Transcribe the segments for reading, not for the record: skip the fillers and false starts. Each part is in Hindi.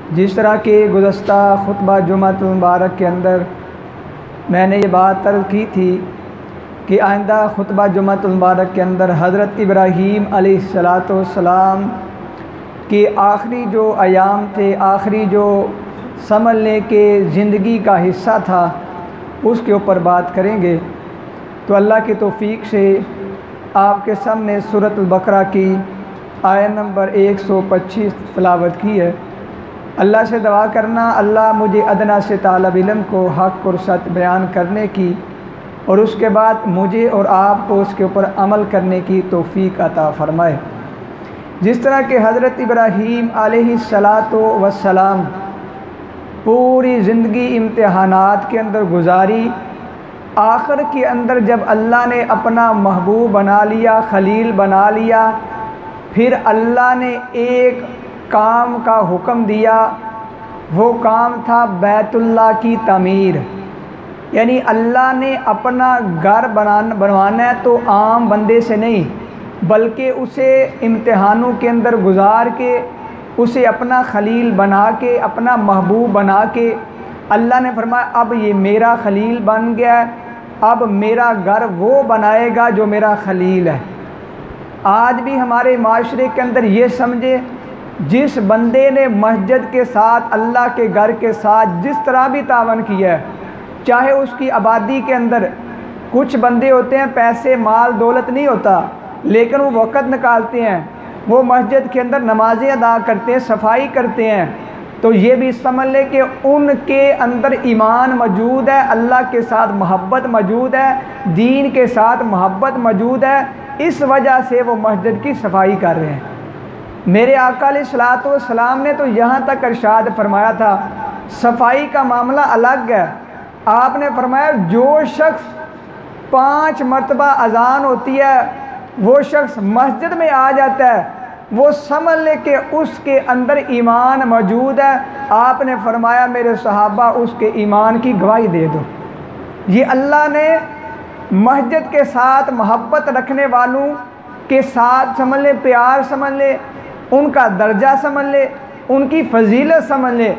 जिस तरह के गुज़श्ता खुतबा जुमातुल मुबारक के अंदर मैंने ये बात अर्ज़ की थी कि आइंदा खुतबा जुमातुल मुबारक के अंदर हज़रत इब्राहीम अलैहिस्सलाम के आखिरी जो अयाम थे, आखिरी जो समझ लें कि ज़िंदगी का हिस्सा था, उसके ऊपर बात करेंगे। तो अल्लाह की तौफ़ीक़ से आपके सामने सूरतुल बकरा की आयत नंबर 125 तिलावत की है। अल्लाह से दुआ करना अल्लाह मुझे अदना से तालब इल्म को हक़ और सच बयान करने की और उसके बाद मुझे और आपको उसके ऊपर अमल करने की तौफ़ीक़ अता फ़रमाए। जिस तरह के हज़रत इब्राहीम अलैहिस्सलातु वस्सलाम पूरी ज़िंदगी इम्तिहानात के अंदर गुजारी, आखिर के अंदर जब अल्लाह ने अपना महबूब बना लिया, खलील बना लिया, फिर अल्लाह ने एक काम का हुक्म दिया। वो काम था बैतुल्लाह की तमीर, यानी अल्लाह ने अपना घर बनवाना है तो आम बंदे से नहीं, बल्कि उसे इम्तिहानों के अंदर गुजार के, उसे अपना खलील बना के, अपना महबूब बना के अल्लाह ने फरमाया अब ये मेरा खलील बन गया, अब मेरा घर वो बनाएगा जो मेरा खलील है। आज भी हमारे माशरे के अंदर ये समझे, जिस बंदे ने मस्जिद के साथ, अल्लाह के घर के साथ जिस तरह भी तावन किया है, चाहे उसकी आबादी के अंदर कुछ बंदे होते हैं पैसे माल दौलत नहीं होता, लेकिन वो वक़्त निकालते हैं, वो मस्जिद के अंदर नमाज़ें अदा करते हैं, सफाई करते हैं, तो ये भी समझ लें कि उनके अंदर ईमान मौजूद है, अल्लाह के साथ मोहब्बत मौजूद है, दीन के साथ मोहब्बत मौजूद है। इस वजह से वो मस्जिद की सफाई कर रहे हैं। मेरे आका अलैहिस्सलातु वस्सलाम ने तो यहाँ तक इरशाद फरमाया था, सफाई का मामला अलग है। आपने फरमाया जो शख्स 5 मरतबा अजान होती है वो शख्स मस्जिद में आ जाता है, वो समझ ले कि उसके अंदर ईमान मौजूद है। आपने फरमाया मेरे सहाबा उसके ईमान की गवाही दे दो। ये अल्लाह ने मस्जिद के साथ मोहब्बत रखने वालों के साथ समझ ले, प्यार समझ ले, उनका दर्जा समझ ले, उनकी फजीलत समझ ले।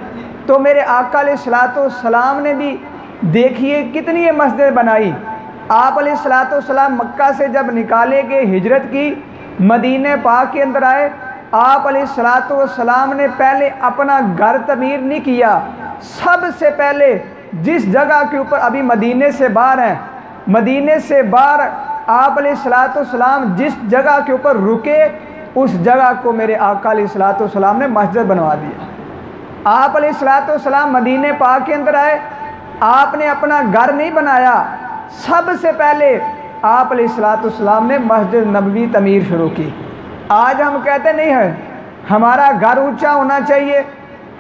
तो मेरे आका अलैहिस्सलातु वस्सलाम ने भी देखिए कितनी ये मस्जिद बनाई। आप अलैहिस्सलातु वस्सलाम मक्का से जब निकाले गए, हिजरत की, मदीने पाक के अंदर आए, आप अलैहिस्सलातु वस्सलाम ने पहले अपना घर तमीर नहीं किया। सबसे पहले जिस जगह के ऊपर, अभी मदीने से बाहर हैं, मदीने से बाहर आप अलैहिस्सलातु वस्सलाम जिस जगह के ऊपर रुके, उस जगह को मेरे आका अलैहिस्सलातु वस्सलाम ने मस्जिद बनवा दिया। आप अलैहिस्सलातु वस्सलाम मदीने पाक के अंदर आए, आपने अपना घर नहीं बनाया, सबसे पहले आप अलैहिस्सलातु वस्सलाम ने मस्जिद नबवी तमीर शुरू की। आज हम कहते नहीं है हमारा घर ऊंचा होना चाहिए,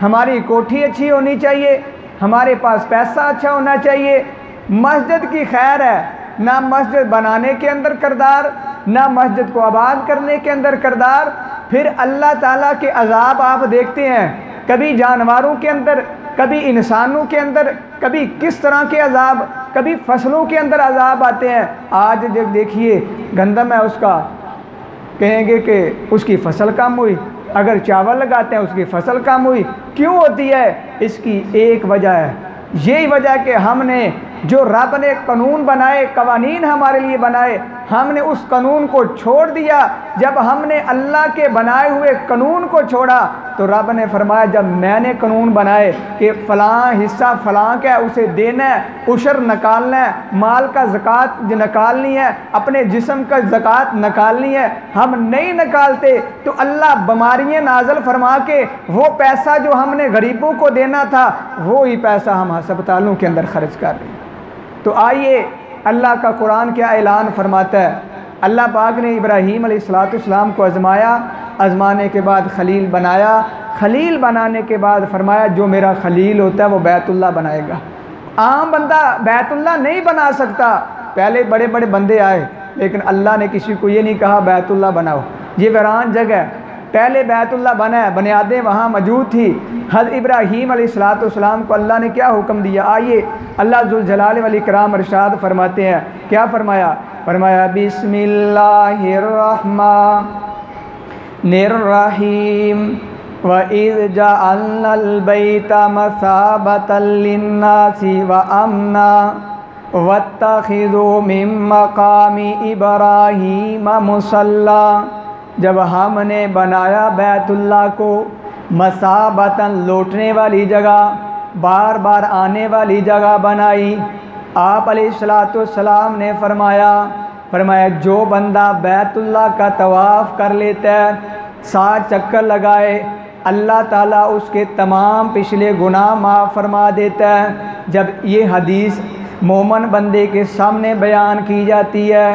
हमारी कोठी अच्छी होनी चाहिए, हमारे पास पैसा अच्छा होना चाहिए। मस्जिद की खैर है, ना मस्जिद बनाने के अंदर किरदार, ना मस्जिद को आबाद करने के अंदर किरदार। फिर अल्लाह ताला के अजाब आप देखते हैं, कभी जानवरों के अंदर, कभी इंसानों के अंदर, कभी किस तरह के अजाब, कभी फसलों के अंदर अजाब आते हैं। आज जब देखिए गंदम है, उसका कहेंगे कि उसकी फसल कम हुई, अगर चावल लगाते हैं उसकी फसल कम हुई। क्यों होती है? इसकी एक वजह है, यही वजह कि हमने जो रब ने कानून बनाए, कवानीन हमारे लिए बनाए, हमने उस कानून को छोड़ दिया। जब हमने अल्लाह के बनाए हुए कानून को छोड़ा तो रब ने फरमाया, जब मैंने कानून बनाए कि फ़लाँ हिस्सा फ़लाँ का है, उसे देना है, उशर निकालना है, माल का ज़कात निकालनी है, अपने जिस्म का ज़कात निकालनी है, हम नहीं निकालते तो अल्लाह बीमारियाँ नाज़िल फरमा के वो पैसा जो हमने गरीबों को देना था, वो ही पैसा हम अस्पतालों के अंदर खर्च कर रहे हैं। तो आइए अल्लाह का कुरान क्या ऐलान फरमाता है। अल्लाह पाक ने इब्राहीम अलैहिस्सलाम को आज़माया, आज़माने के बाद खलील बनाया, खलील बनाने के बाद फरमाया जो मेरा खलील होता है वो बैतुल्लाह बनाएगा। आम बंदा बैतुल्लाह नहीं बना सकता। पहले बड़े बड़े बंदे आए, लेकिन अल्लाह ने किसी को ये नहीं कहा बैतुल्लाह बनाओ, ये वीरान जगह है। पहले बैतुल्लाह बना है, बुनियादें वहाँ मौजूद थी। हज़रत इब्राहीम अलैहिस्सलाम को अल्लाह ने क्या हुक्म दिया? आइए अल्लाह ज़ुल जलाल वल इकराम इरशाद फरमाते हैं, क्या फरमाया? फरमाया बिस्मिल्लाहिर्रहमानिर्रहीम व इज़ जअलनल बैता मसाबतल लिन्नासि व अमना वत्तखिज़ू मिन मकामी इब्राहीम मुसल्ला। जब हमने बनाया बैतुल्लाह को मसाबतन लौटने वाली जगह, बार बार आने वाली जगह बनाई। आप अलैहिस्सलाम ने फरमाया जो बंदा बैतुल्लाह का तवाफ़ कर लेता है, 7 चक्कर लगाए, अल्लाह ताला उसके तमाम पिछले गुनाह माफ़ फरमा देता है। जब ये हदीस मोमन बंदे के सामने बयान की जाती है,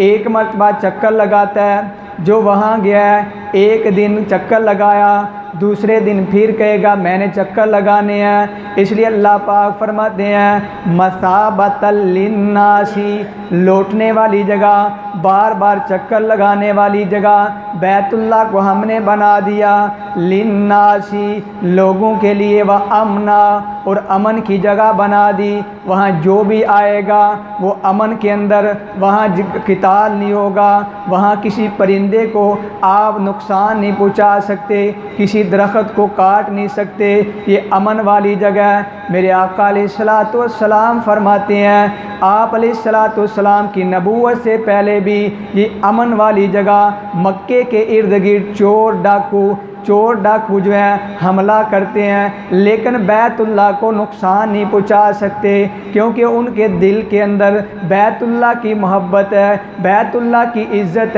एक मरतबा चक्कर लगाता है, जो वहाँ गया है, एक दिन चक्कर लगाया, दूसरे दिन फिर कहेगा मैंने चक्कर लगाने हैं। इसलिए अल्लाह पाक फरमाते हैं मसाबतल लिन्नासी, लौटने वाली जगह, बार बार चक्कर लगाने वाली जगह बैतुल्लाह को हमने बना दिया। लिन्नासी, लोगों के लिए, व अमना, और अमन की जगह बना दी। वहाँ जो भी आएगा वो अमन के अंदर, वहाँ किताल नहीं होगा, वहाँ किसी परिंदे को आप नुकसान नहीं पहुँचा सकते, किसी दरख्त को काट नहीं सकते। ये अमन वाली जगह है। मेरे आका अलैहिस्सलाम फरमाते हैं आप अलैहिस्सलाम की नबूवत से पहले भी ये अमन वाली जगह मक्के के इर्द गिर्द चोर डाकू जो हैं हमला करते हैं, लेकिन बैतुल्लाह को नुकसान नहीं पहुंचा सकते, क्योंकि उनके दिल के अंदर बैतुल्लाह की मोहब्बत है, बैतुल्लाह की इज़्ज़त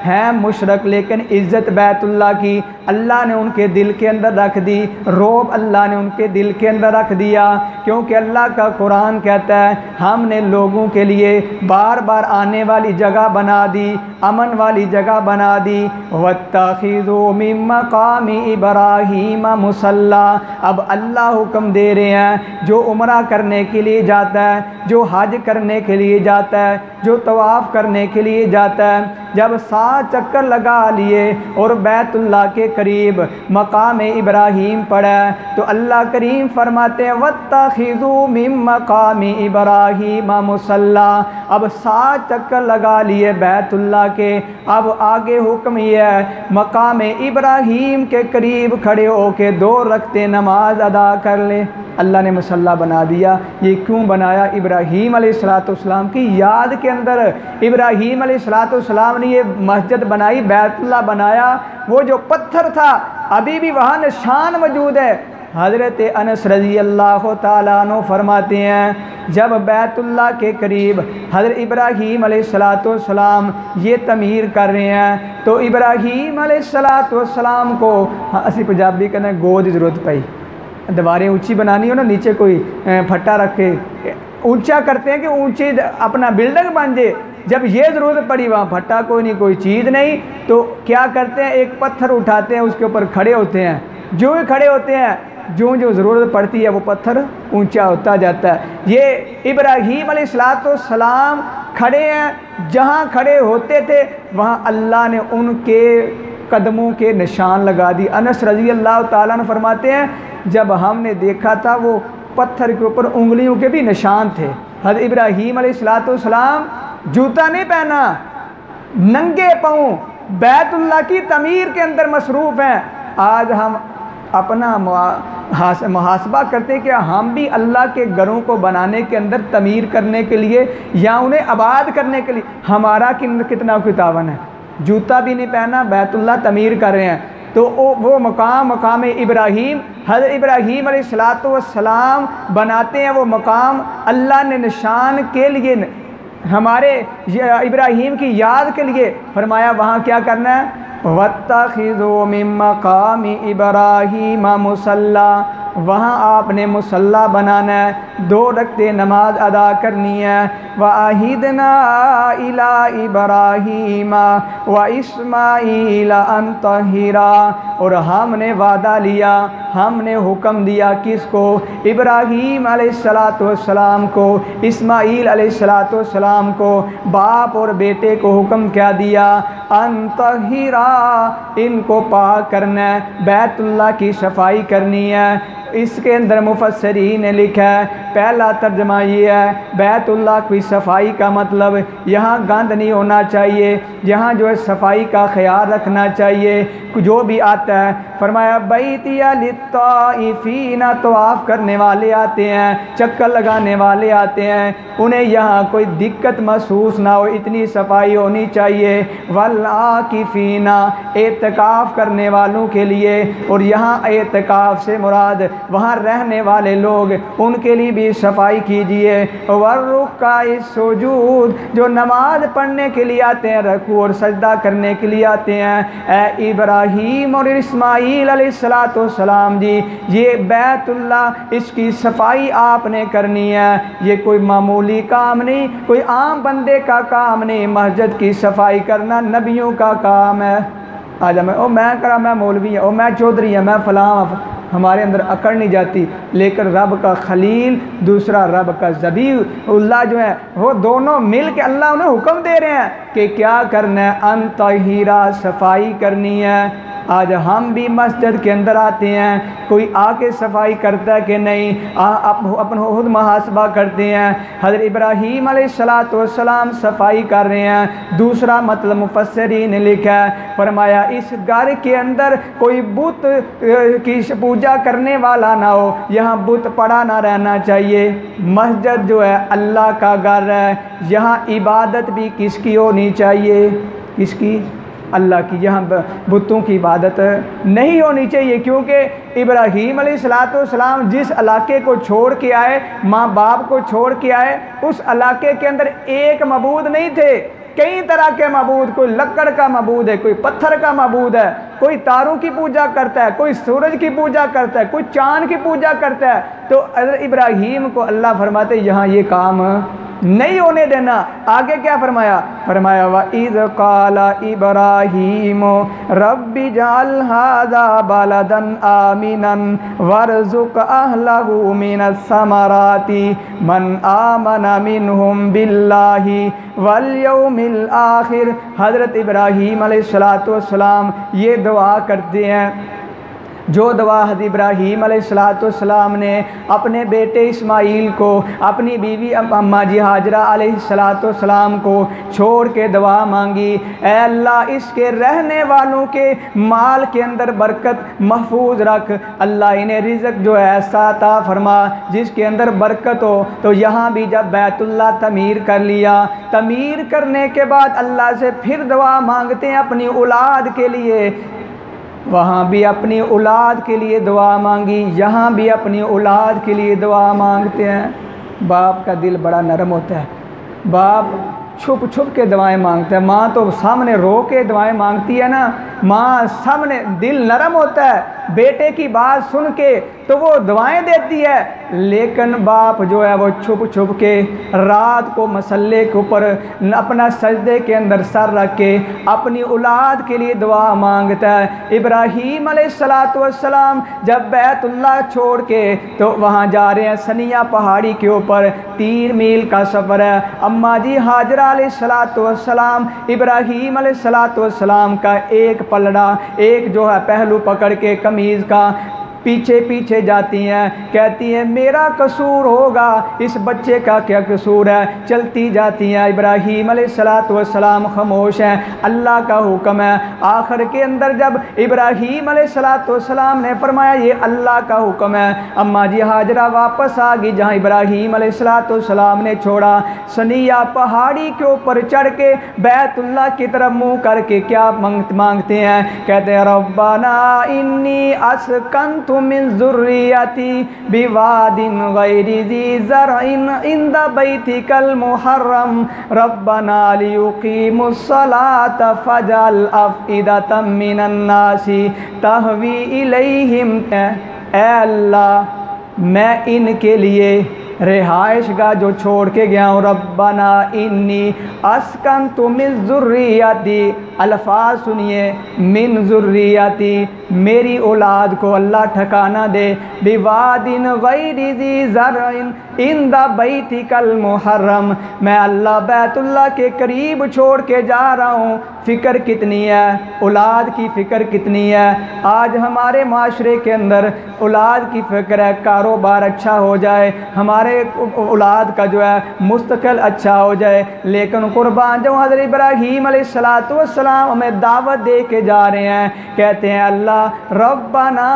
है मुशरक, लेकिन इज़्ज़त बैतुल्लाह की अल्लाह ने उनके दिल के अंदर रख दी, रौब अल्लाह ने उनके दिल के अंदर रख दिया। क्योंकि अल्लाह का कुरान कहता है हमने लोगों के लिए बार बार आने वाली जगह बना दी, अमन वाली जगह बना दी। वत्तखिज़ू मिन मकामी इब्राहीम मुसल्ला। अब अल्लाह हुक्म दे रहे हैं जो उम्रा करने के लिए जाता है, जो हज करने के लिए जाता है, जो तवाफ़ करने के लिए जाता है, जब 7 चक्कर लगा लिए और बैतुल्लाह के करीब मकाम इब्राहीम पड़ा, तो अल्लाह करीम फरमाते हैं वत्तखिज़ू मिन मकामी इब्राहीम मुसल्ला। अब 7 चक्कर लगा लिए बैतुल्लाह के, अब आगे हुक्म यह है मकाम इब्राहीम के करीब खड़े होके 2 रकते नमाज अदा कर ले। अल्लाह ने मुसल्ला बना दिया। ये क्यों बनाया? इब्राहीम अलैहिस्सलाम की याद के अंदर इब्राहीम अलैहिस्सलाम ने ये मस्जिद बनाई, बैतुल्लाह बनाया। वो जो पत्थर था अभी भी वहाँ निशान मौजूद है। हज़रत अनस रज़ी अल्लाह ताला अन्हु फरमाते हैं जब बैतुल्लाह के करीब हज़रत इब्राहीम अलैहिस्सलाम ये तमीर कर रहे हैं, तो इब्राहीम अलैहिस्सलाम को असी पंजाबी कहते हैं गोद की ज़रूरत पई। दीवारें ऊंची बनानी हो ना, नीचे कोई फट्टा रखे, ऊंचा करते हैं कि ऊंची अपना बिल्डिंग बन जाए। जब ये ज़रूरत पड़ी वहाँ फट्टा कोई नहीं, कोई चीज़ नहीं, तो क्या करते हैं एक पत्थर उठाते हैं, उसके ऊपर खड़े होते हैं। जो ही खड़े होते हैं जो ज़रूरत पड़ती है वो पत्थर ऊंचा होता जाता है। ये इब्राहीम अलैहिस्सलाम खड़े हैं, जहाँ खड़े होते थे वहाँ अल्लाह ने उनके कदमों के निशान लगा दी। अनस रज़ी अल्लाह ताला अन्हु फरमाते हैं जब हमने देखा था वो पत्थर के ऊपर उंगलियों के भी निशान थे। हज़रत इब्राहीम अलैहिस्सलाम जूता नहीं पहना, नंगे पाँव बैतुल्लाह की तमीर के अंदर मसरूफ़ हैं। आज हम अपना मुहासबा करते हैं कि हम भी अल्लाह के घरों को बनाने के अंदर तमीर करने के लिए या उन्हें आबाद करने के लिए हमारा कितना तावन है। जूता भी नहीं पहना, बैतुल्लाह तमीर कर रहे हैं। तो वो मकाम इब्राहीम, हज़रत इब्राहीम अलैहिस्सलाम बनाते हैं। वो मकाम अल्लाह ने निशान के लिए, हमारे इब्राहीम की याद के लिए फरमाया वहाँ क्या करना है, वत्तखिज़ू मिन मकामी इब्राहीम मुसल्ला। वहाँ आपने मुसल्ला बनाना है, 2 रकते नमाज अदा करनी है। वअहिदना इला इब्राहीम व इस्माईल अन तहिरा। और हमने वादा लिया, हमने हुक्म दिया किसको? इब्राहीम अलैहिस्सलाम को, इस्माईल अलैहिस्सलाम को, बाप और बेटे को हुक्म क्या दिया? अन तहिरा, इनको पाक करना है, बैतुल्लाह की सफाई करनी है, इसके अंदर मुफस्सिरीन ने लिखा है, पहला तर्जमा ये है बैतुल्लाह की सफ़ाई का मतलब यहाँ गंद नहीं होना चाहिए, यहाँ जो है सफ़ाई का ख्याल रखना चाहिए। जो भी आता है फरमाया बैतिया लित्ताइफीना, तवाफ़ करने वाले आते हैं, चक्कर लगाने वाले आते हैं, उन्हें यहाँ कोई दिक्कत महसूस ना हो, इतनी सफाई होनी चाहिए। वल्आकिफीना, एतकाफ़ करने वालों के लिए, और यहाँ एतकाफ़ से मुराद वहाँ रहने वाले लोग, उनके लिए भी सफाई कीजिए। वर्रुक्काइ सुजूद, जो नमाज पढ़ने के लिए आते हैं, रकू और सजदा करने के लिए आते हैं, ए इब्राहीम और इस्माईल अलैहिस्सलाम जी, ये बैतुल्लाह इसकी सफाई आपने करनी है। ये कोई मामूली काम नहीं, कोई आम बंदे का काम नहीं। मस्जिद की सफाई करना नबियों का काम है। आजा मैं करा, मैं मौलवी है, मैं चौधरी है, मैं फलां, हमारे अंदर अकड़ नहीं जाती। लेकिन रब का खलील, दूसरा रब का ज़बीहुल्लाह जो है, वो दोनों मिल के अल्लाह उन्हें हुक्म दे रहे हैं कि क्या करना है, अनतहीरा, सफाई करनी है। आज हम भी मस्जिद के अंदर आते हैं, कोई आके सफाई करता है कि नहीं, अपन खुद मुहासबा करते हैं। हज़रत इब्राहीम अलैहिस्सलाम सफाई कर रहे हैं। दूसरा मतलब मुफस्सिरीन ने लिखा है, फरमाया इस घर के अंदर कोई बुत की पूजा करने वाला ना हो, यहाँ बुत पड़ा ना रहना चाहिए। मस्जिद जो है अल्लाह का घर है, यहाँ इबादत भी किसकी होनी चाहिए, किसकी, अल्लाह की। यहाँ बुतों की इबादत नहीं होनी चाहिए, क्योंकि इब्राहीम अलैहिस्सलाम जिस इलाके को छोड़ के आए, माँ बाप को छोड़ के आए, उस इलाके के अंदर एक मबूद नहीं थे, कई तरह के मबूद, कोई लकड़ का मबूद है, कोई पत्थर का मबूद है, कोई तारों की पूजा करता है, कोई सूरज की पूजा करता है, कोई चांद की पूजा करता है। तो हज़रत इब्राहीम को अल्लाह फरमाते यहाँ ये काम नहीं होने देना। आगे क्या फरमाया, फरमाया व इज़ क़ाला इब्राहीम रब्बि जअल हाज़ा बलदन आमिनन वरज़ुक़ अहलहु मिनस समराति मन आमना मिनहुम बिल्लाहि वल यौमिल आखिर। हज़रत इब्राहीम अलैहिस्सलाम ये दुआ करते हैं, जो दुआ हज़रत इब्राहीम अलैहिस्सलाम ने अपने बेटे इस्माईल को, अपनी बीवी अम्मा जी हाजरा अलैहिस्सलाम को छोड़ के दुआ मांगी, ऐ अल्लाह इसके रहने वालों के माल के अंदर बरकत महफूज रख, अल्लाह इन्हें रिज़्क़ जो है ऐसा अता फरमा जिसके अंदर बरकत हो। तो यहाँ भी जब बैतुल्लाह तमीर कर लिया, तमीर करने के बाद अल्लाह से फिर दुआ मांगते हैं अपनी औलाद के लिए, वहाँ भी अपनी औलाद के लिए दुआ मांगी, यहाँ भी अपनी औलाद के लिए दुआ मांगते हैं। बाप का दिल बड़ा नरम होता है, बाप छुप छुप के दुआएं मांगता है। माँ तो सामने रो के दुआएं मांगती है ना, माँ सामने दिल नरम होता है, बेटे की बात सुन के तो वो दुआएं देती है। लेकिन बाप जो है वो छुप छुप के रात को मसल्ले के ऊपर अपना सजदे के अंदर सर रख के अपनी औलाद के लिए दुआ मांगता है। इब्राहीम अलैहिस्सलाम जब बैतुल्लाह छोड़ के तो वहाँ जा रहे हैं, सनिया पहाड़ी के ऊपर 3 मील का सफ़र है। अम्मा जी हाजरा अलैहिस्सलाम इब्राहीम अलैहिस्सलाम का एक पलड़ा, एक जो है पहलू पकड़ के कमीज़ का पीछे पीछे जाती हैं, कहती हैं मेरा कसूर होगा, इस बच्चे का क्या कसूर है। चलती जाती हैं। इब्राहीम अलैहिस्सलाम खामोश हैं, अल्लाह का हुक्म है। आखिर के अंदर जब इब्राहीम अलैहिस्सलाम ने फरमाया ये अल्लाह का हुक्म है, अम्मा जी हाजरा वापस आ गई जहाँ इब्राहीम अलैहिस्सलाम ने छोड़ा। सनिया पहाड़ी के ऊपर चढ़ के बैतुल्लाह की तरफ मुँह करके क्या मांगते हैं, कहते हैं रब्बाना इन्नी अस्कंतु मिन ज़ुर्रियती बिवादिन गैरि ज़ी ज़रइन इंद बैतिकल मुहर्रम रब्बना लियुक़ीमुस्सलात फजअल अफ़इदतम मिनन नासी तहवी इलैहिम। ऐ अल्लाह मैं इनके लिए रिहाइश गाह जो छोड़ के गया हूँ, रब्बना इन्नी अस्कंतु मिन ज़ुर्रियती, अल्फाज सुनिए, मिन ज़ुर्रियती मेरी औलाद को अल्लाह ठिकाना दे। बिवादिन गैरि ज़ी ज़रइन इंद बैतिकल मुहर्रम, मैं अल्लाह बैतुल्लाह के करीब छोड़ के जा रहा हूँ। फ़िक्र कितनी है, औलाद की फ़िक्र कितनी है। आज हमारे माशरे के अंदर औलाद की फ़िक्र है, कारोबार अच्छा हो जाए, हमारे औलाद का जो है मुस्तक़बिल अच्छा हो जाए। लेकिन कुर्बान जो हज़रत इब्राहीम अलैहिस्सलाम हमें दावत दे के जा रहे हैं, कहते हैं अल्लाह रब्बना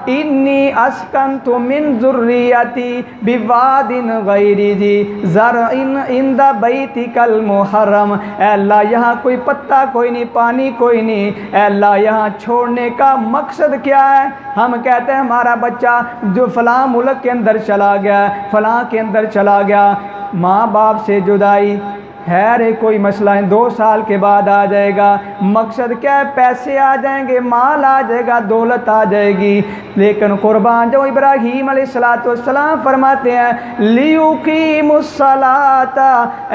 इन्नी अस्कनतु मिन ज़ुर्रियती बिवादिन गैरि ज़ी ज़रइन इंद बैतिकल मुहर्रम। अल्लाह यहाँ कोई पत्ता कोई नहीं, पानी कोई नहीं, अल्लाह यहाँ छोड़ने का मकसद क्या है। हम कहते हैं हमारा बच्चा जो फ़लाँ मुल्क के अंदर चला गया, फ़लाँ के अंदर चला गया, माँ बाप से जुदाई है रे, कोई मसला है, 2 साल के बाद आ जाएगा। मकसद क्या है, पैसे आ जाएंगे, माल आ जाएगा, दौलत आ जाएगी। लेकिन कुर्बान जो इब्राहीम अलैहिस्सलाम फरमाते हैं लियुकीमुस्सलाता,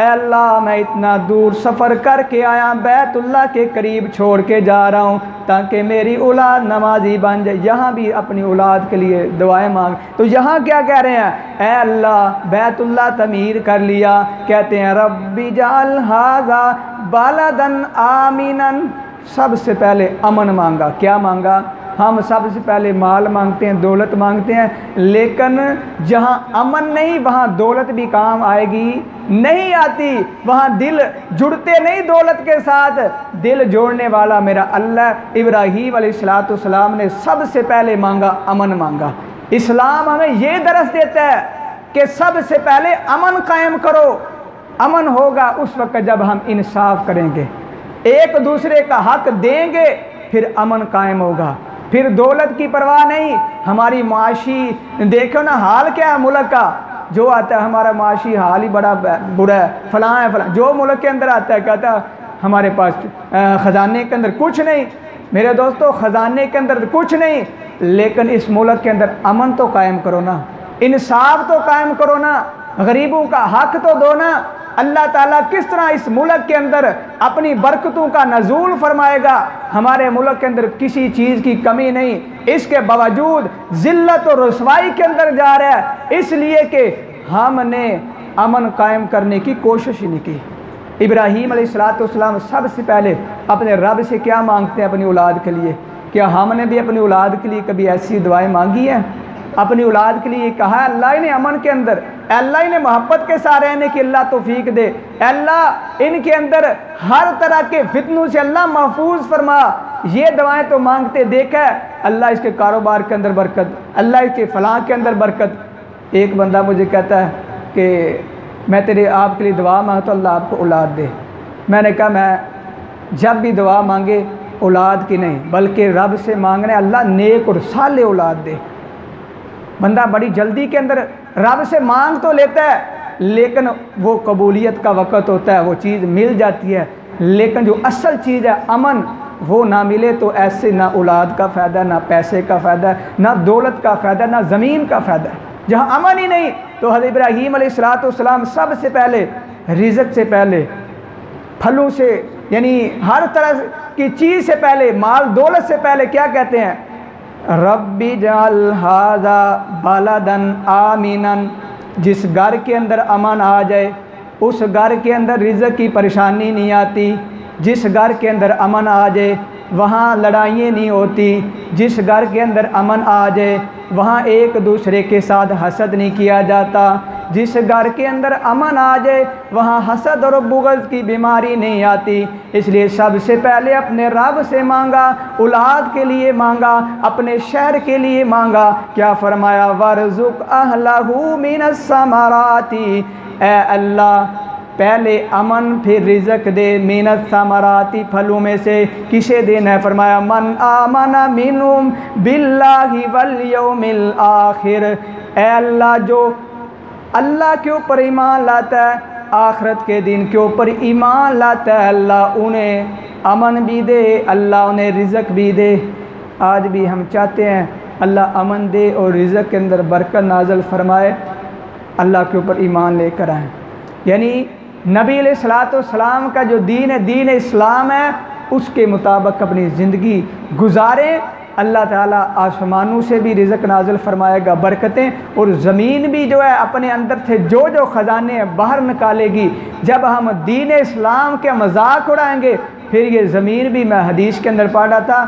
अल्लाह मैं इतना दूर सफ़र करके आया, बैतुल्लाह के करीब छोड़ के जा रहा हूँ ताकि मेरी औलाद नमाजी बन जाए। यहाँ भी अपनी औलाद के लिए दुआएं मांग। तो यहाँ क्या कह रहे हैं, ऐ अल्लाह बैतुल्लाह तमीर कर लिया, कहते हैं रब्बी जाल हाज़ा बालदन आमीनन। सबसे पहले अमन मांगा। क्या मांगा, हम सबसे पहले माल मांगते हैं, दौलत मांगते हैं, लेकिन जहाँ अमन नहीं वहाँ दौलत भी काम आएगी नहीं आती। वहाँ दिल जुड़ते नहीं दौलत के साथ, दिल जोड़ने वाला मेरा अल्लाह। इब्राहीम अलैहिस्सलाम ने सबसे पहले मांगा, अमन मांगा। इस्लाम हमें ये दरस देता है कि सबसे पहले अमन कायम करो। अमन होगा उस वक्त जब हम इंसाफ करेंगे, एक दूसरे का हक देंगे, फिर अमन कायम होगा। फिर दौलत की परवाह नहीं। हमारी माशी देखो ना हाल क्या है मुल्क का, जो आता है हमारा माशी हाल ही बड़ा बुरा है, फलां है फलां। जो मुल्क के अंदर आता है कहता है हमारे पास ख़जाने के अंदर कुछ नहीं। मेरे दोस्तों ख़जाने के अंदर कुछ नहीं, लेकिन इस मुल्क के अंदर अमन तो कायम करो ना, इंसाफ तो कायम करो ना, गरीबों का हक तो दो ना। अल्लाह ताला किस तरह इस मुल्क के अंदर अपनी बरकतों का नज़ूल फरमाएगा। हमारे मुल्क के अंदर किसी चीज़ की कमी नहीं, इसके बावजूद ज़िल्लत और रुसवाई के अंदर जा रहा है, इसलिए कि हमने अमन कायम करने की कोशिश ही नहीं की। इब्राहीम अलैहिस्सलाम सबसे पहले अपने रब से क्या मांगते हैं, अपनी औलाद के लिए। क्या हमने भी अपनी औलाद के लिए कभी ऐसी दुआएं मांगी हैं? अपनी औलाद के लिए कहा है अल्लाह ने अमन के अंदर, अल्लाह ने मोहब्बत के साथ रहने की अल्लाह तौफीक दे, अल्लाह इनके अंदर हर तरह के फितनों से अल्लाह महफूज फरमा। ये दुआएं तो मांगते देखा है, अल्लाह इसके कारोबार के अंदर बरकत, अल्लाह इसके फलाह के अंदर बरकत। एक बंदा मुझे कहता है कि मैं तेरे आपके लिए दुआ मांगता तो अल्लाह आपको औलाद दे। मैंने कहा मैं जब भी दुआ मांगे औलाद की नहीं बल्कि रब से मांगने अल्लाह नेक और साले औलाद दे। बंदा बड़ी जल्दी के अंदर रब से मांग तो लेता है, लेकिन वो कबूलियत का वक़्त होता है, वो चीज़ मिल जाती है, लेकिन जो असल चीज़ है अमन वो ना मिले तो ऐसे ना औलाद का फ़ायदा, ना पैसे का फ़ायदा, ना दौलत का फ़ायदा, ना ज़मीन का फ़ायदा। जहाँ अमन ही नहीं तो हज़रत इब्राहीम अलैहिस्सलाम सबसे पहले रिज़्क़ से पहले, फलों से, यानी हर तरह की चीज़ से पहले, माल दौलत से पहले क्या कहते हैं, रब्बी जाल हाज़ा बालदन आमीनन। जिस घर के अंदर अमन आ जाए उस घर के अंदर रिज़्क़ की परेशानी नहीं आती। जिस घर के अंदर अमन आ जाए वहाँ लड़ाइयाँ नहीं होती। जिस घर के अंदर अमन आ जाए वहाँ एक दूसरे के साथ हसद नहीं किया जाता। जिस घर के अंदर अमन आ जाए वहाँ हसद और बुग़्ज़ की बीमारी नहीं आती। इसलिए सबसे पहले अपने रब से मांगा, औलाद के लिए मांगा, अपने शहर के लिए मांगा। क्या फरमाया, वरज़ुक़ अहलहू मिनस समराती, ए अल्लाह पहले अमन फिर रिज़्क़ दे, मिनस समराती फलों में से। किसे देना है, फरमाया मन आमना मिनहुम बिल्लाहि वल यौमिल आखिर। ए अल्लाह जो अल्लाह के ऊपर ईमान लाता है, आखिरत के दिन के ऊपर ईमान लाता है, अल्लाह उन्हें अमन भी दे, अल्लाह उन्हें रिज़्क़ भी दे। आज भी हम चाहते हैं अल्लाह अमन दे और रिज़्क़ के अंदर बरकत नाज़िल फरमाए, अल्लाह के ऊपर ईमान लेकर आएँ। यानी नबी अलैहिस्सलाम का जो दीन है, दीन इस्लाम है, उसके मुताबिक अपनी ज़िंदगी गुजारें अल्लाह ताला आसमानों से भी रिज़्क़ नाज़िल फरमाएगा, बरकतें, और ज़मीन भी जो है अपने अंदर से जो जो ख़जाने बाहर निकालेगी। जब हम दीन इस्लाम के मजाक उड़ाएंगे फिर ये ज़मीन भी, मैं हदीस के अंदर पढ़ा था,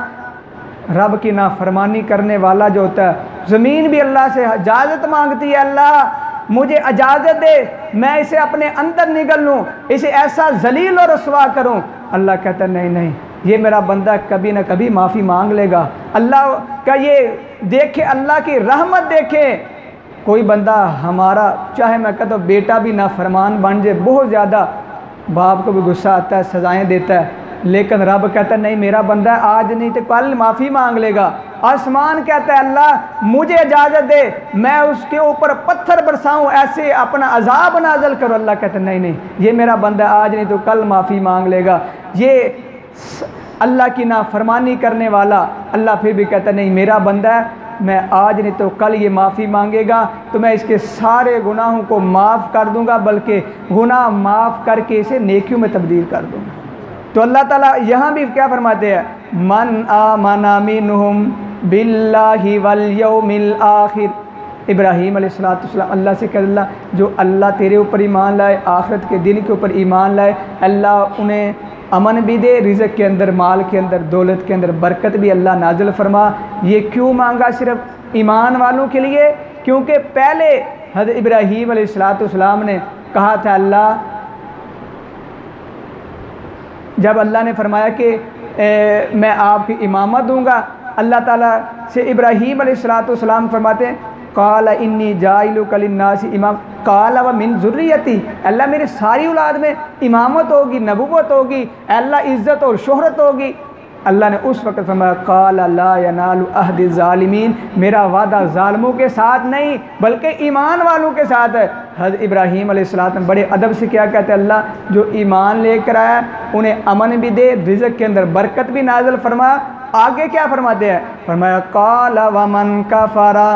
रब की नाफरमानी करने वाला जो होता है, ज़मीन भी अल्लाह से इजाज़त मांगती है, अल्लाह मुझे इजाज़त दे, मैं इसे अपने अंदर निगल लूँ, इसे ऐसा जलील और रसवा करूँ। अल्लाह कहता है नहीं नहीं, ये मेरा बंदा कभी ना कभी माफ़ी मांग लेगा। अल्लाह का ये देखे, अल्लाह की रहमत देखे। कोई बंदा हमारा, चाहे मैं कहता हूँ बेटा भी नाफरमान बन जाए, बहुत ज़्यादा बाप को भी गुस्सा आता है, सज़ाएँ देता है, लेकिन रब कहता है नहीं, मेरा बंदा आज नहीं तो कल माफ़ी मांग लेगा। आसमान कहता है अल्लाह मुझे इजाज़त दे, मैं उसके ऊपर पत्थर बरसाऊं, ऐसे अपना अजाब नाज़िल करो। अल्लाह कहता है नहीं नहीं, ये मेरा बंदा आज नहीं तो कल माफ़ी मांग लेगा। ये अल्लाह की नाफरमानी करने वाला, अल्लाह फिर भी कहता है नहीं, मेरा बंदा है, मैं आज नहीं तो कल ये माफ़ी मांगेगा तो मैं इसके सारे गुनाहों को माफ़ कर दूँगा, बल्कि गुनाह माफ़ करके इसे नेकियों में तब्दील कर दूँगा। तो अल्लाह ताला यहाँ भी क्या फरमाते हैं, मन आमना मिनहुम बिल्लाहि वल यौमिल आखिर। इब्राहीम अलैहिस्सलाम अल्लाह से कह, अल्लाह जो अल्लाह तेरे ऊपर ईमान लाए, आखिरत के दिन के ऊपर ईमान लाए, अल्लाह उन्हें अमन भी दे, रिज़्क़ के अंदर, माल के अंदर, दौलत के अंदर बरकत भी अल्लाह नाज़िल फरमा। ये क्यों मांगा? सिर्फ ईमान वालों के लिए, क्योंकि पहले हज़रत इब्राहीम अलैहिस्सलाम ने कहा था, अल्लाह जब अल्लाह ने फरमाया कि मैं आपकी इमामत दूंगा, अल्लाह ताला से इब्राहीम अलैहिस्सलाम फरमाते हैं, काला इन्नी जाइलुका लिन्नासी इमाम, काला व मिन ज़ुर्रियती, अल्लाह मेरे सारी औलाद में इमामत होगी, नबुव्वत होगी, अल्लाह इज़्ज़त और शोहरत होगी। अल्लाह ने उस वक्त फरमाया, काला ला यनालु अहद ज़ालिमीन, मेरा वादा ज़ालिमों के साथ नहीं बल्कि ईमान वालों के साथ है। हज़रत इब्राहीम अलैहिस्सलाम बड़े अदब से क्या कहते हैं, अल्लाह जो ईमान लेकर आया उन्हें अमन भी दे, रिज़्क़ के अंदर बरकत भी नाज़िल फरमा। आगे क्या फरमाते हैं, फरमाया काला वमन कफ़रा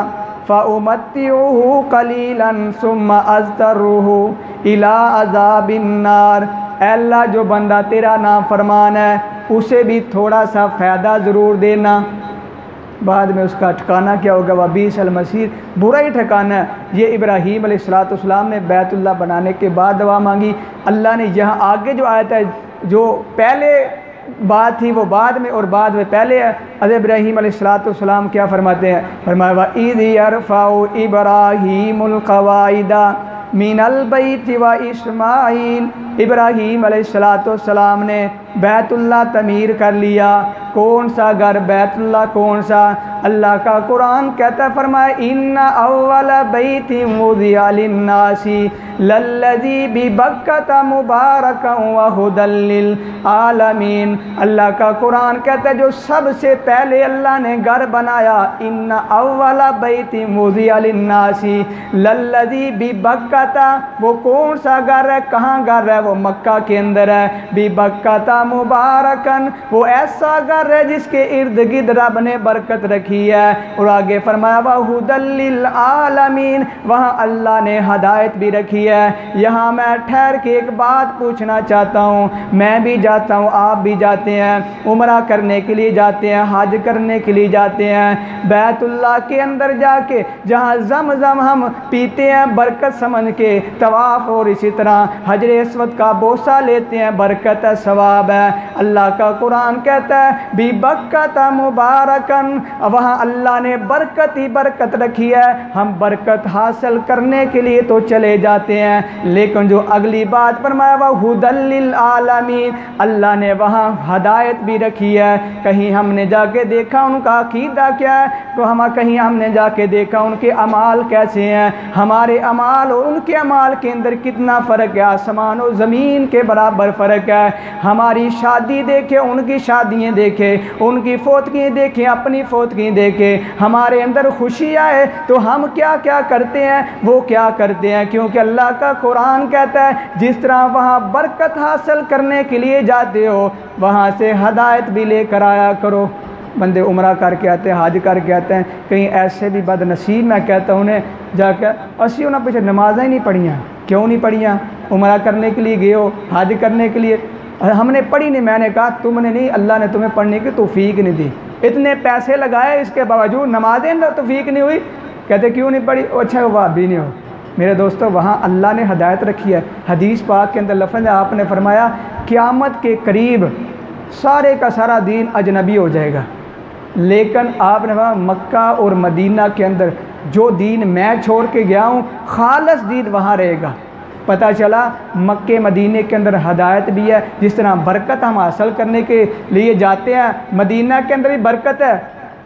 फ़उमत्तिउहु क़लीलन सुम्मा अज़्तरुहु इला अज़ाबिन नार। अल्लाह जो बंदा तेरा नाम फरमान है उसे भी थोड़ा सा फ़ायदा ज़रूर देना, बाद में उसका ठिकाना क्या होगा, वह बीसल मसीर, बुरा ही ठिकाना है। ये इब्राहीम अलैहिस्सलाम ने बैतुल्लाह बनाने के बाद दुआ मांगी। अल्लाह ने यहाँ आगे जो आयत है, जो पहले बात थी वो बाद में और बाद में पहले है। हज़रत इब्राहीम अलैहिस्सलाम क्या फरमाते हैं, फरमाया व इज़ यरफ़उ इब्राहीमुल क़वाइदा मिनल बैति व इस्माईल। इब्राहीम अलैहिस्सलाम ने बैतुल्लाह तमीर कर लिया। कौन सा घर? बैतुल्लाह कौन सा? अल्लाह का कुरान कहता है, फरमाया इन्ना अव्वल बैति वुदिअ लिन्नासी लल्लज़ी बिबक्कता मुबारकन व हुदल लिल आलमीन। अल्लाह का कुरान कहता है जो सबसे पहले अल्लाह ने घर बनाया, इन्ना अव्वल बैति वुदिअ लिन्नासी लल्लज़ी बिबक्कता, वो कौन सा घर है, कहाँ घर है? वो मक्का के अंदर है। बिबक्कता मुबारकन, वो ऐसा घर है जिसके इर्द गिर्द रब ने बरकत रखी है। और आगे फरमाया वहुदल लिल आलमीन, वहाँ अल्लाह ने हदायत भी रखी है। यहाँ मैं ठहर के एक बात पूछना चाहता हूँ, मैं भी जाता हूँ, आप भी जाते हैं, उम्रा करने के लिए जाते हैं, हज करने के लिए जाते हैं, बैतुल्लाह के अंदर जाके जहाँ ज़मज़म हम पीते हैं बरकत समझ के, तवाफ़ और इसी तरह हजर अस्वद का बोसा लेते हैं, बरकत है, सवाब है। अल्लाह का कुरान कहता है बिबक्कत मुबारकन, वहाँ अल्लाह ने बरकत ही बरकत रखी है। हम बरकत हासिल करने के लिए तो चले जाते हैं, लेकिन जो अगली बात फरमाया वह हुदल लिल आलमीन, अल्लाह ने वहाँ हदायत भी रखी है। कहीं हमने जाके देखा उनका अकीदा क्या है, तो हम कहीं हमने जाके देखा उनके अमाल कैसे हैं, हमारे अमाल और उनके अमाल के अंदर कितना फ़र्क है, आसमान और ज़मीन के बराबर फ़र्क है। हमारी शादी देखे, उनकी शादियाँ देखे, उनकी फोतगी देखें, अपनी फोतगी देखें, हमारे अंदर खुशी आए तो हम क्या क्या करते हैं, वो क्या करते हैं, क्योंकि अल्लाह का कुरान कहता है जिस तरह वहाँ बरकत हासिल करने के लिए जाते हो वहाँ से हदायत भी लेकर आया करो। बंदे उम्रा करके आते हैं, हज करके आते हैं, कहीं ऐसे भी बदनसीब मैं कहता हूँ उन्हें जाकर असी उन्हें पीछे नमाज़ें ही नहीं पढ़ियाँ। क्यों नहीं पढ़ियाँ? उम्रा करने के लिए गए हो, हज करने के लिए, हमने पढ़ी नहीं। मैंने कहा तुमने नहीं, अल्लाह ने तुम्हें पढ़ने की तौफीक नहीं दी। इतने पैसे लगाए, इसके बावजूद नमाजें तौफीक नहीं हुई। कहते क्यों नहीं पढ़ी? अच्छा वह भी नहीं हो। मेरे दोस्तों, वहाँ अल्लाह ने हदायत रखी है। हदीस पाक के अंदर लफ्ज़ आपने फरमाया क़यामत के करीब सारे का सारा दीन अजनबी हो जाएगा, लेकिन आपने कहा मक्का और मदीना के अंदर जो दीन मैं छोड़ के गया हूँ खालिस दीन वहाँ रहेगा। पता चला मक्के मदीने के अंदर हदायत भी है। जिस तरह बरकत हम हासिल करने के लिए जाते हैं, मदीना के अंदर भी बरकत है,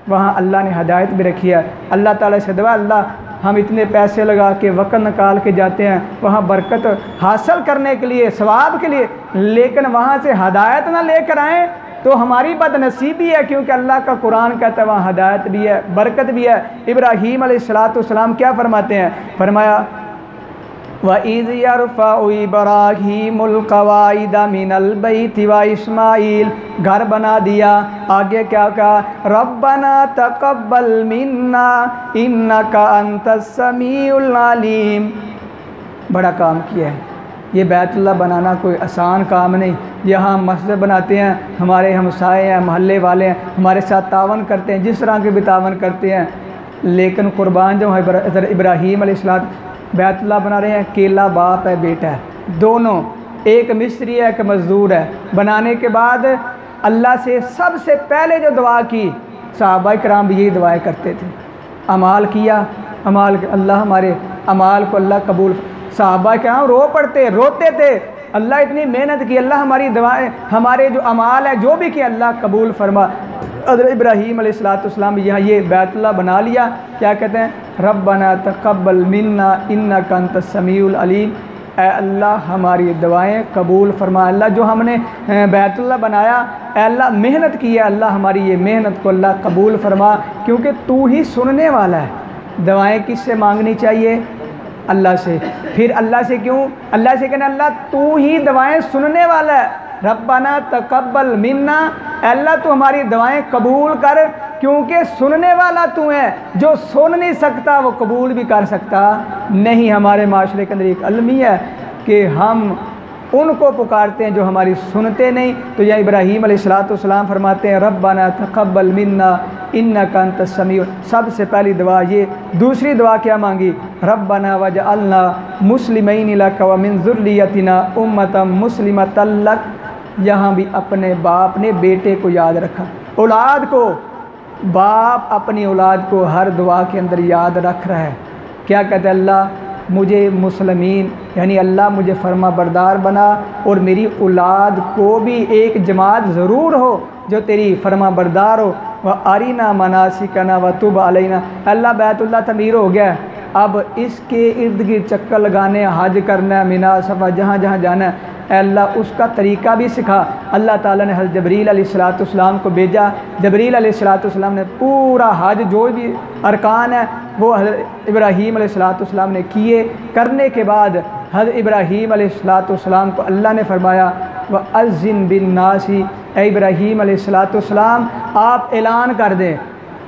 वहाँ अल्लाह ने हदायत भी रखी है। अल्लाह ताला से दुआ, अल्लाह हम इतने पैसे लगा के वक़्त निकाल के जाते हैं वहाँ बरकत हासिल करने के लिए, सवाब के लिए, लेकिन वहाँ से हदायत ना लेकर आएँ तो हमारी बदनसीबी है, क्योंकि अल्लाह का कुरान कहता है वहाँ हदायत भी है, बरकत भी है। इब्राहीम अलैहिस्सलाम क्या फरमाते हैं? फरमाया वइज़ यरफ़उ इब्राहीमुल क़वाइद मिनल बैति व इस्माईल, घर बना दिया। आगे क्या कहा? रब्बना तक़ब्बल मिन्ना इन्नका अंतस समीउल अलीम। बड़ा काम किया है। ये बैतुल्लाह बनाना कोई आसान काम नहीं। यहाँ मस्जिद बनाते हैं, हमारे हमसाए हैं, मोहल्ले वाले हैं, हमारे साथ तावन करते हैं, जिस तरह के भी तावन करते हैं, लेकिन कुर्बान जो है इब्राहीम अलैहिस्सलाम बैतुल्लाह बना रहे हैं। अकेला बाप है, बेटा है, दोनों, एक मिस्त्री है, एक मज़दूर है। बनाने के बाद अल्लाह से सबसे पहले जो दुआ की, सहाबा किराम भी यही दुआएं करते थे। अमाल किया, अमाल अल्लाह हमारे अमाल को अल्लाह कबूल। सहाबा किराम रोते थे, अल्लाह इतनी मेहनत की, अल्लाह हमारी दुआएं, हमारे जो अमाल है जो भी किया अल्लाह कबूल फरमा। हज़रत इब्राहीम अलैहिस्सलाम यहाँ ये बैतुल्लाह बना लिया। क्या कहते हैं? रब्बना तक़ब्बल मिन्ना इन्नका अंतस समीउल अलीम। ऐ अल्लाह हमारी दुआएं कबूल फरमा। अल्लाह जो हमने बैतुल्लाह बनाया, अल्लाह मेहनत की है, अल्लाह हमारी ये मेहनत को अल्लाह कबूल फरमा, क्योंकि तू ही सुनने वाला है। दुआएं किससे मांगनी चाहिए? अल्लाह से। फिर अल्लाह से क्यों? अल्लाह से कहना अल्लाह तू ही दुआएं सुनने वाला है। रब्बना तक़ब्बल मिन्ना, अल्लाह तू हमारी दुआएं कबूल कर, क्योंकि सुनने वाला तू है। जो सुन नहीं सकता वो कबूल भी कर सकता नहीं। हमारे माशरे के अंदर एक अलमी है कि हम उनको पुकारते हैं जो हमारी सुनते नहीं। तो यह इब्राहीम अलैहिस्सलाम फरमाते हैं रब्बना तक़ब्बल मिन्ना इन्नका अंतस समीउ। सबसे पहली दुआ ये। दूसरी दुआ क्या मांगी? रब्बना वजअलना मुस्लिमैन लक व मिन ज़ुर्रियतिना उम्मतम मुस्लिमतन लक। यहाँ भी अपने बाप ने बेटे को याद रखा, औलाद को। बाप अपनी औलाद को हर दुआ के अंदर याद रख रहा है। क्या कहते हैं? अल्लाह मुझे मुस्लिमीन, यानी अल्लाह मुझे फरमा बरदार बना, और मेरी औलाद को भी एक जमात ज़रूर हो जो तेरी फरमा बरदार हो। वह आरीना मनासिकना व तुब अलैना। अल्लाह बैतुल्लाह तमीर हो गया, अब इसके इर्द गिर्द चक्कर लगाने, हज करना, मिना सफ़ा, जहाँ जहाँ जाना है, अल्लाह उसका तरीका भी सिखा। अल्लाह ताला ने हज़रत जबरील अलैहिस्सलाम को भेजा। जबरील अलैहिस्सलाम ने पूरा हज जो भी अरकान है वो हज़रत इब्राहीम अलैहिस्सलाम ने किए। करने के बाद हज़रत इब्राहीम अलैहिस्सलाम को अल्लाह ने फरमाया व अज़्ज़िन बिन नासी, ए इब्राहीम अलैहिस्सलाम आप ऐलान कर दें।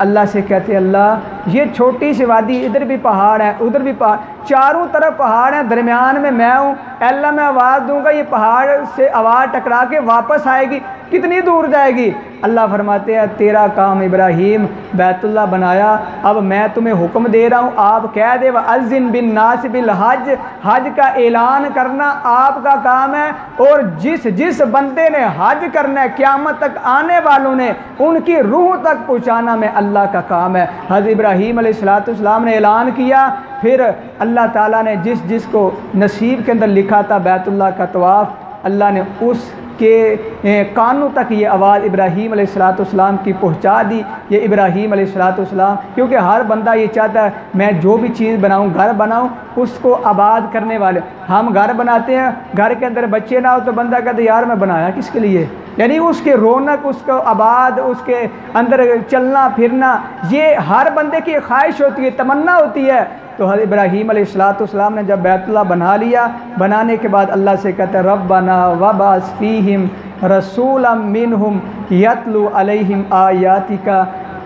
अल्लाह से कहते हैं अल्लाह ये छोटी सी वादी, इधर भी पहाड़ है, उधर भी पहाड़, चारों तरफ पहाड़ हैं, दरमियान में मैं हूँ। अल्लाह मैं आवाज़ दूंगा, ये पहाड़ से आवाज़ टकरा के वापस आएगी, कितनी दूर जाएगी? अल्लाह फरमाते हैं तेरा काम इब्राहीम बैतुल्लाह बनाया, अब मैं तुम्हें हुक्म दे रहा हूँ, आप कह दे व अज़्ज़िन बिन नास बिल हज, हज का ऐलान करना आपका काम है। और जिस जिस बंदे ने हज करना है, क़यामत तक आने वालों ने, उनकी रूह तक पहुँचाना में अल्लाह का काम है। हज़रत इब्राहीम अलैहिस्सलाम ने ऐलान किया। फिर अल्लाह ताला ने जिस जिसको नसीब के अंदर लिखा था बैतुल्लाह का तवाफ़, अल्लाह ने उसके कानों तक ये आवाज़ इब्राहीम अलैहिस्सलाम की पहुँचा दी। ये इब्राहीम अलैहिस्सलाम, क्योंकि हर बंदा ये चाहता है मैं जो भी चीज़ बनाऊँ, घर बनाऊँ, उसको आबाद करने वाले। हम घर बनाते हैं, घर के अंदर बच्चे ना हो तो बंदा कहता यार मैं बनाया किसके लिए, यानी उसके रौनक, उसको आबाद, उसके अंदर चलना फिरना, ये हर बंदे की ख्वाहिश होती है, तमन्ना होती है। तो हज़रत इब्राहीम अलैहिस्सलाम ने जब बैतुल्लाह बना लिया, बनाने के बाद अल्लाह से कहते हैं रब्बना वबास फ़ीहिम रसूलम मिनहुम यतलू अलैहिम आयातिका।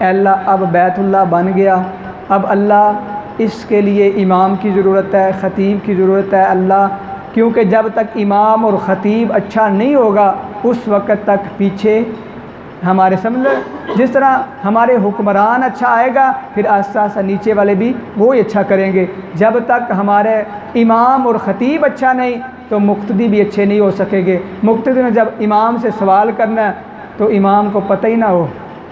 अल्लाह अब बैतुल्लाह बन गया, अब अल्लाह इसके लिए इमाम की ज़रूरत है, ख़तीब की ज़रूरत है अल्लाह, क्योंकि जब तक इमाम और ख़तीब अच्छा नहीं होगा उस वक़्त तक पीछे हमारे समझ जिस तरह हमारे हुक्मरान अच्छा आएगा फिर आस्ता आस्ता नीचे वाले भी वो ही अच्छा करेंगे। जब तक हमारे इमाम और ख़तीब अच्छा नहीं तो मुक्तदी भी अच्छे नहीं हो सकेंगे। मुक्तदी ने जब इमाम से सवाल करना है तो इमाम को पता ही ना हो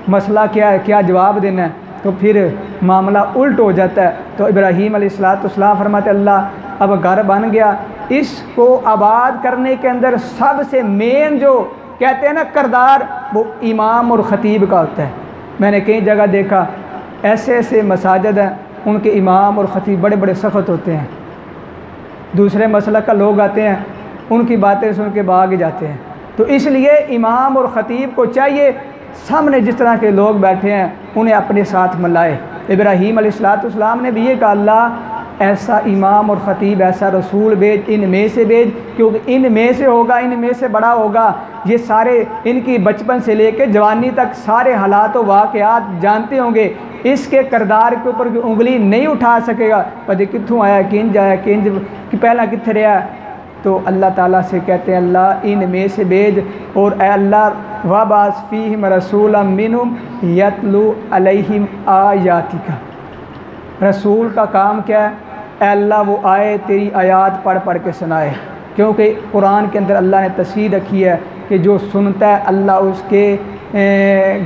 मसला क्या है, क्या जवाब देना है, तो फिर मामला उल्ट हो जाता है। तो इब्राहीम अलैहिस्सलाम फरमाते अल्लाह अब घर बन गया, इसको आबाद करने के अंदर सबसे मेन जो कहते हैं ना किरदार वो इमाम और ख़तीब का होता है। मैंने कई जगह देखा ऐसे ऐसे मसाजिद हैं उनके इमाम और ख़तीब बड़े बड़े सख्त होते हैं, दूसरे मसलक का लोग आते हैं उनकी बातें सुन के भाग जाते हैं। तो इसलिए इमाम और ख़तीब को चाहिए सामने जिस तरह के लोग बैठे हैं उन्हें अपने साथ मिलाए। इब्राहीम अलैहिस्सलाम ने भी ये कहा अल्लाह ऐसा इमाम और ख़तीब ऐसा रसूल भेज, इनमें से भेज, क्योंकि इनमें से होगा, इनमें से बड़ा होगा। ये सारे इनकी बचपन से लेकर जवानी तक सारे हालात व वाक़यात जानते होंगे, इसके किरदार के ऊपर उंगली नहीं उठा सकेगा। पता कित्थों आया, किंज आया, किंज कि पहला कित्थे रहा। तो अल्लाह ताला से कहते हैं अल्लाह इनमें से भेज, और ए अल्लाह वबास फ़ीहिम रसूलन मिनहुम यतलू अलैहिम आयातिका। रसूल का काम क्या है? ए अल्लाह वो आए तेरी आयात पढ़ पढ़ के सुनाए, क्योंकि कुरान के अंदर अल्लाह ने तस्वीर रखी है कि जो सुनता है अल्लाह उसके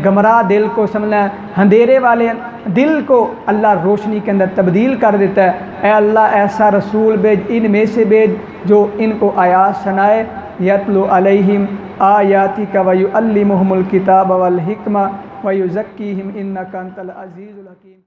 गमराह दिल को समझना है, अंधेरे वाले दिल को अल्लाह रोशनी के अंदर तब्दील कर देता है। ए अल्लाह ऐसा रसूल भेज, इनमें से भेज जो इनको आयात सुनाए, यतलु अलैहिम आयातिका व युअल्लिमुहुमुल किताब वल हिकमा व युज़क्कीहिम इन्नका अंतल अज़ीज़ुल हकीम।